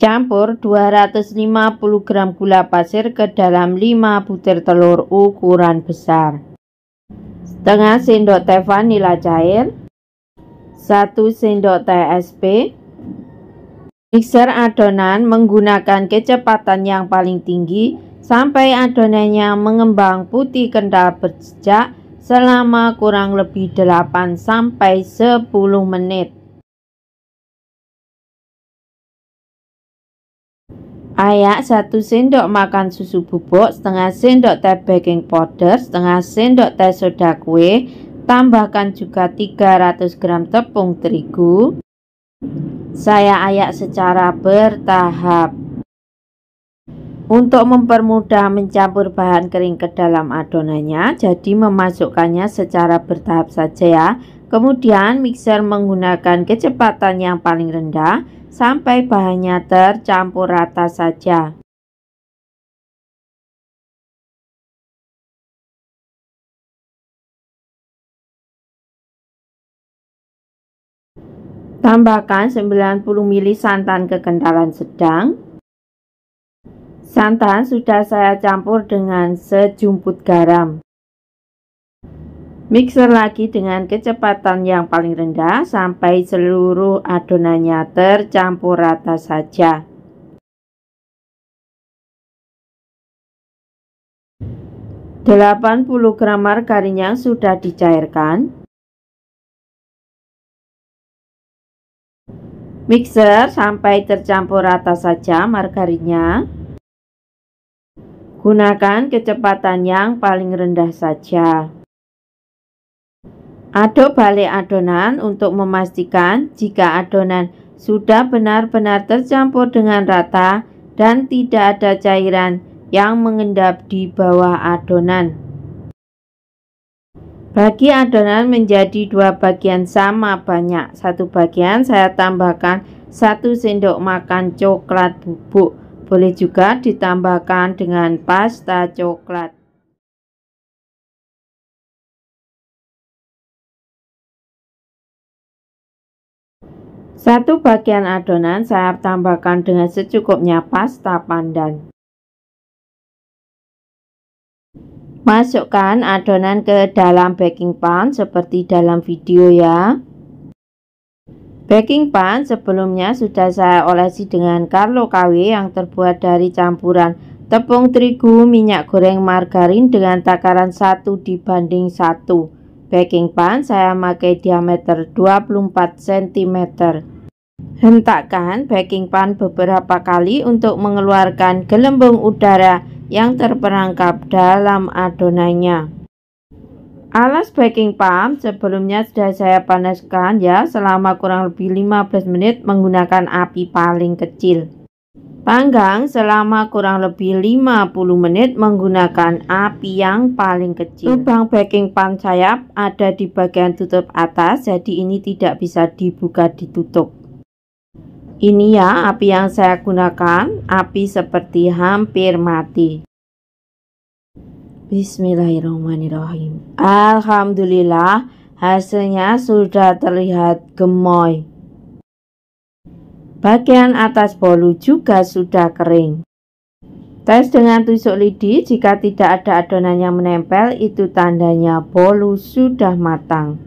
Campur 250 gram gula pasir ke dalam 5 butir telur ukuran besar, setengah sendok teh vanila cair, 1 sendok teh SP. Mixer adonan menggunakan kecepatan yang paling tinggi sampai adonannya mengembang putih kental berjejak selama kurang lebih 8-10 menit. Ayak 1 sendok makan susu bubuk, setengah sendok teh baking powder, setengah sendok teh soda kue. Tambahkan juga 300 gram tepung terigu. Saya ayak secara bertahap. Untuk mempermudah mencampur bahan kering ke dalam adonannya, jadi memasukkannya secara bertahap saja ya. Kemudian mixer menggunakan kecepatan yang paling rendah sampai bahannya tercampur rata saja. Tambahkan 90 ml santan kekentalan sedang. Santan sudah saya campur dengan sejumput garam. Mixer lagi dengan kecepatan yang paling rendah sampai seluruh adonannya tercampur rata saja. Delapan 80 gram margarin yang sudah dicairkan. Mixer sampai tercampur rata saja margarinnya. Gunakan kecepatan yang paling rendah saja. Aduk balik adonan untuk memastikan jika adonan sudah benar-benar tercampur dengan rata dan tidak ada cairan yang mengendap di bawah adonan. Bagi adonan menjadi 2 bagian sama banyak. 1 bagian saya tambahkan 1 sendok makan coklat bubuk. Boleh juga ditambahkan dengan pasta coklat. Satu bagian adonan saya tambahkan dengan secukupnya pasta pandan. Masukkan adonan ke dalam baking pan seperti dalam video ya. Baking pan sebelumnya sudah saya olesi dengan Carlo KW yang terbuat dari campuran tepung terigu, minyak goreng, margarin dengan takaran 1:1. Baking pan saya pakai diameter 24 cm. Hentakkan baking pan beberapa kali untuk mengeluarkan gelembung udara yang terperangkap dalam adonannya. Alas baking pan sebelumnya sudah saya panaskan ya selama kurang lebih 15 menit menggunakan api paling kecil. Panggang selama kurang lebih 50 menit menggunakan api yang paling kecil. Lubang baking pan saya ada di bagian tutup atas, jadi ini tidak bisa dibuka ditutup. Ini ya api yang saya gunakan, api seperti hampir mati. Bismillahirrahmanirrahim. Alhamdulillah hasilnya sudah terlihat gemoy. Bagian atas bolu juga sudah kering. Tes dengan tusuk lidi, jika tidak ada adonan yang menempel, itu tandanya bolu sudah matang.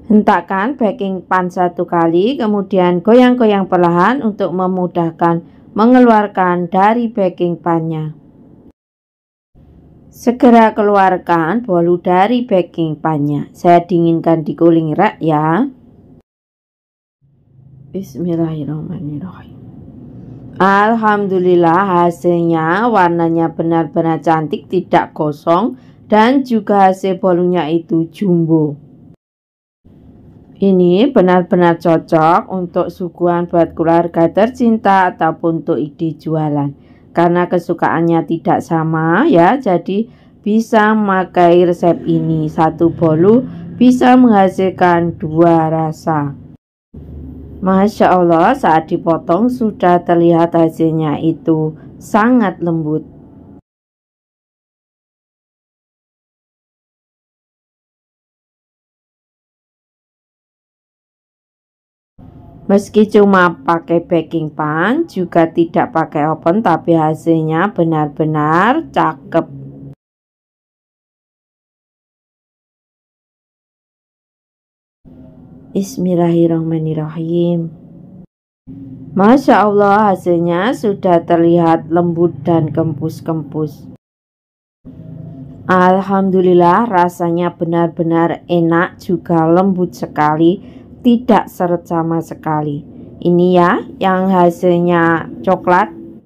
Hentakkan baking pan 1 kali, kemudian goyang-goyang perlahan untuk memudahkan mengeluarkan dari baking pannya. Segera keluarkan bolu dari baking pannya. Saya dinginkan di cooling rack ya. Bismillahirrahmanirrahim. Alhamdulillah hasilnya warnanya benar-benar cantik, tidak gosong, dan juga hasil bolunya itu jumbo. Ini benar-benar cocok untuk suguhan buat keluarga tercinta ataupun untuk ide jualan. Karena kesukaannya tidak sama ya, jadi bisa memakai resep ini. 1 bolu bisa menghasilkan 2 rasa. Masya Allah, saat dipotong sudah terlihat hasilnya itu sangat lembut. Meski cuma pakai baking pan, juga tidak pakai oven, tapi hasilnya benar-benar cakep. Bismillahirrahmanirrahim. Masya Allah, hasilnya sudah terlihat lembut dan kempus-kempus. Alhamdulillah, rasanya benar-benar enak, juga lembut sekali, tidak seret sama sekali. Ini ya yang hasilnya coklat.